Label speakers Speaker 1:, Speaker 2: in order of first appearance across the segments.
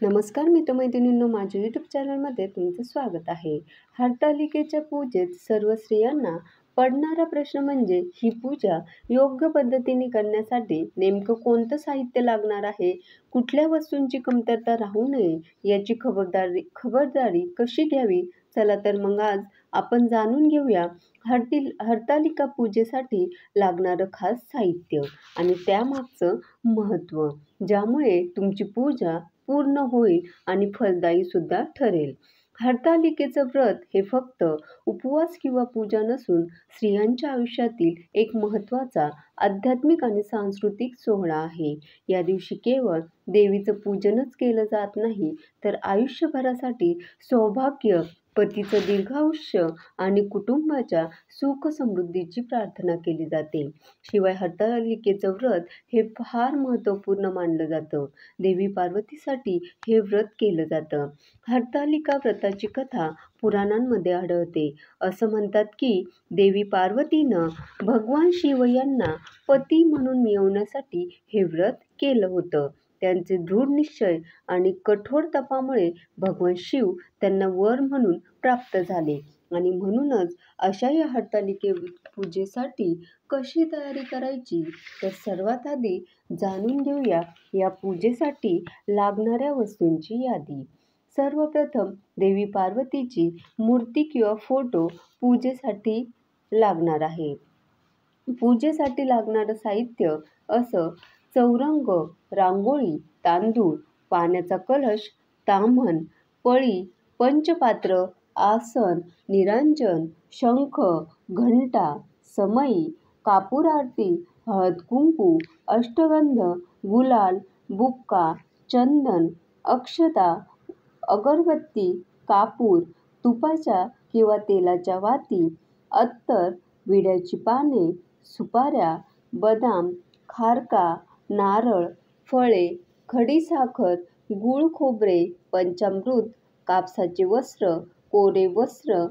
Speaker 1: नमस्कार मित्रमैत्रिणींनो, माझ्या यूट्यूब चॅनलमध्ये तुमचं स्वागत आहे. हरतालिकेच्या पूजेत सर्व स्त्रियांना पडणारा प्रश्न म्हणजे ही पूजा योग्य पद्धतीने करण्यासाठी नेमकं कोणतं साहित्य लागणार आहे, कुठल्या वस्तूंची कमतरता राहू नये याची खबरदारी कशी घ्यावी. चला तर मग आज आपण जाणून घेऊया हरतालिका पूजेसाठी लागणारं खास साहित्य आणि त्यामागचं महत्त्व, ज्यामुळे तुमची पूजा पूर्ण होईल आणि फलदायी सुद्धा ठरेल. हरतालिकेचं व्रत हे फक्त उपवास किंवा पूजा नसून स्त्रियांच्या आयुष्यातील एक महत्त्वाचा आध्यात्मिक आणि सांस्कृतिक सोहळा आहे. या दिवशी केवळ देवीचं पूजनच केलं जात नाही, तर आयुष्यभरासाठी सौभाग्य, पतीचं दीर्घायुष्य आणि कुटुंबाच्या सुख समृद्धीची प्रार्थना केली जाते. शिवाय हरतालिकेचं व्रत हे फार महत्त्वपूर्ण मानलं जातं. देवी पार्वतीसाठी हे व्रत केलं जातं. हरतालिका व्रताची कथा पुराणांमध्ये आढळते. असं म्हणतात की देवी पार्वतीनं भगवान शिव यांना पती म्हणून मिळवण्यासाठी हे व्रत केलं होतं. त्यांचे दृढ निश्चय आणि कठोर तपामुळे भगवान शिव त्यांना वर म्हणून प्राप्त झाले आणि म्हणूनच अशा या हरतालिके पूजेसाठी कशी तयारी करायची, तर सर्वात आधी जाणून घेऊया या पूजेसाठी लागणाऱ्या वस्तूंची यादी. सर्वप्रथम देवी पार्वतीची मूर्ती किंवा फोटो पूजेसाठी लागणार आहे. पूजेसाठी लागणारं साहित्य असं: चौरंग, रांगोळी, तांदूळ, पाण्याचा कलश, ताम्हण, पळी, पंचपात्र, आसन, निरांजन, शंख, घंटा, समई, कापूर आरती, हळद कुंकू, अष्टगंध, गुलाल, बुक्का, चंदन, अक्षता, अगरबत्ती, कापूर, तुपाच्या किंवा तेलाच्या वाती, अत्तर, विड्याची पाने, सुपाऱ्या, बदाम, खारका, नारळ, फळे, खडीसाखर, गूळ खोबरे, पंचामृत, कापसाचे वस्त्र, कोरे वस्त्र,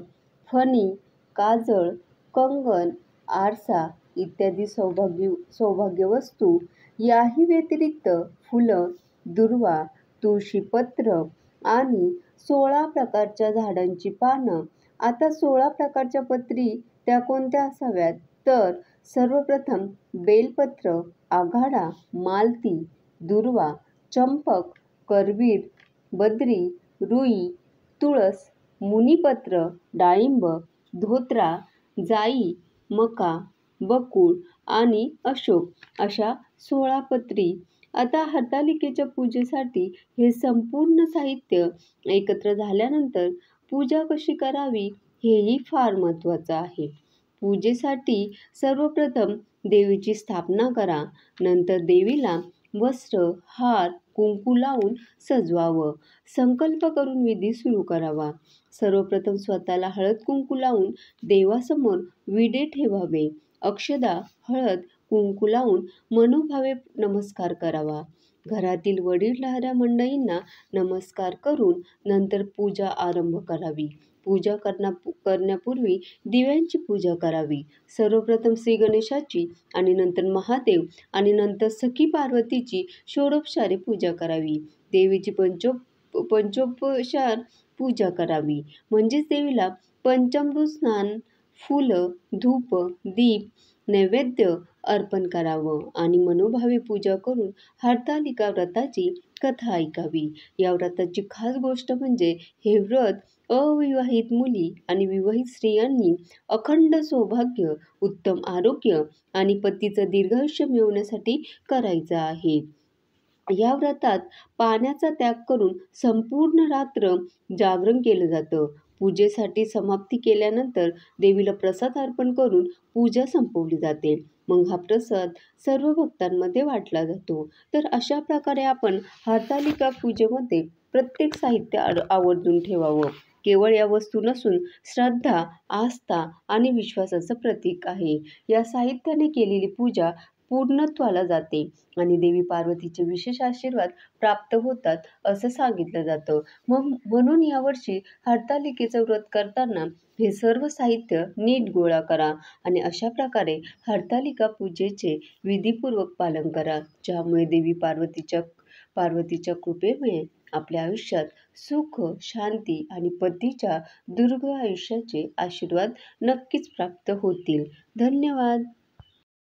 Speaker 1: फणी, काजळ, कंगन, आरसा इत्यादी सौभाग्य वस्तू. याही व्यतिरिक्त फुलं, दुर्वा, तुळशीपत्र आणि 16 प्रकारच्या झाडांची पानं. आता 16 प्रकारच्या पत्री त्या कोणत्या असाव्यात, तर सर्वप्रथम बेलपत्र, आघाडा, मालती, दुर्वा, चंपक, करवीर, बद्री, रुई, तुळस, मुनिपत्र, डाळिंब, धोत्रा, जाई, मका, बकुळ आणि अशोक अशा 16 पत्री. आता हरतालिकेच्या पूजेसाठी हे संपूर्ण साहित्य एकत्र झाल्यानंतर पूजा कशी करावी हेही फार महत्त्वाचं आहे. पूजेसाठी सर्वप्रथम देवीची स्थापना करा. नंतर देवीला वस्त्र, हार, कुंकू लावून सजवावं. संकल्प करून विधी सुरू करावा. सर्वप्रथम स्वतःला हळद कुंकू लावून देवासमोर विडे ठेवावे. अक्षदा, हळद कुंकू लावून मनोभावे नमस्कार करावा. घरातील वडीलधाऱ्या मंडळींना नमस्कार करून नंतर पूजा आरंभ करावी. पूजा करण्यापूर्वी दिव्यांची पूजा करावी. सर्वप्रथम श्री गणेशाची आणि नंतर महादेव आणि नंतर सखी पार्वतीची षोडोपचारे पूजा करावी. देवीची पंचोपचार पूजा करावी, म्हणजेच देवीला पंचामृत स्नान, फुलं, धूप, दीप, नैवेद्य अर्पण करावं आणि मनोभावे पूजा करून हरतालिका व्रताची कथा ऐकावी. या व्रताची खास गोष्ट म्हणजे हे व्रत अविवाहित मुली आणि विवाहित स्त्रियांनी अखंड सौभाग्य, उत्तम आरोग्य आणि पतीचं दीर्घायुष्य मिळवण्यासाठी करायचं आहे. या व्रतात पाण्याचा त्याग करून संपूर्ण रात्र जागरण केलं जातं. पूजेसाठी समाप्ती केल्यानंतर देवीला प्रसाद अर्पण करून पूजा संपवली जाते. मग हा प्रसाद सर्व भक्तांमध्ये वाटला जातो. तर अशा प्रकारे आपण हरतालिका पूजेमध्ये प्रत्येक साहित्य आवर्जून ठेवावं. केवळ या वस्तू नसून श्रद्धा, आस्था आणि विश्वासाचं प्रतीक आहे. या साहित्याने केलेली पूजा पूर्णत्वाला जाते आणि देवी पार्वतीचे विशेष आशीर्वाद प्राप्त होतात असं सांगितलं जातं. म्हणून यावर्षी हरतालिकेचं व्रत करताना हे सर्व साहित्य नीट गोळा करा आणि अशा प्रकारे हरतालिका पूजेचे विधीपूर्वक पालन करा, ज्यामुळे देवी पार्वतीच्या कृपेमुळे आपल्या आयुष्यात सुख, शांती आणि पतीच्या दीर्घ आयुष्याचे आशीर्वाद नक्कीच प्राप्त होतील. धन्यवाद.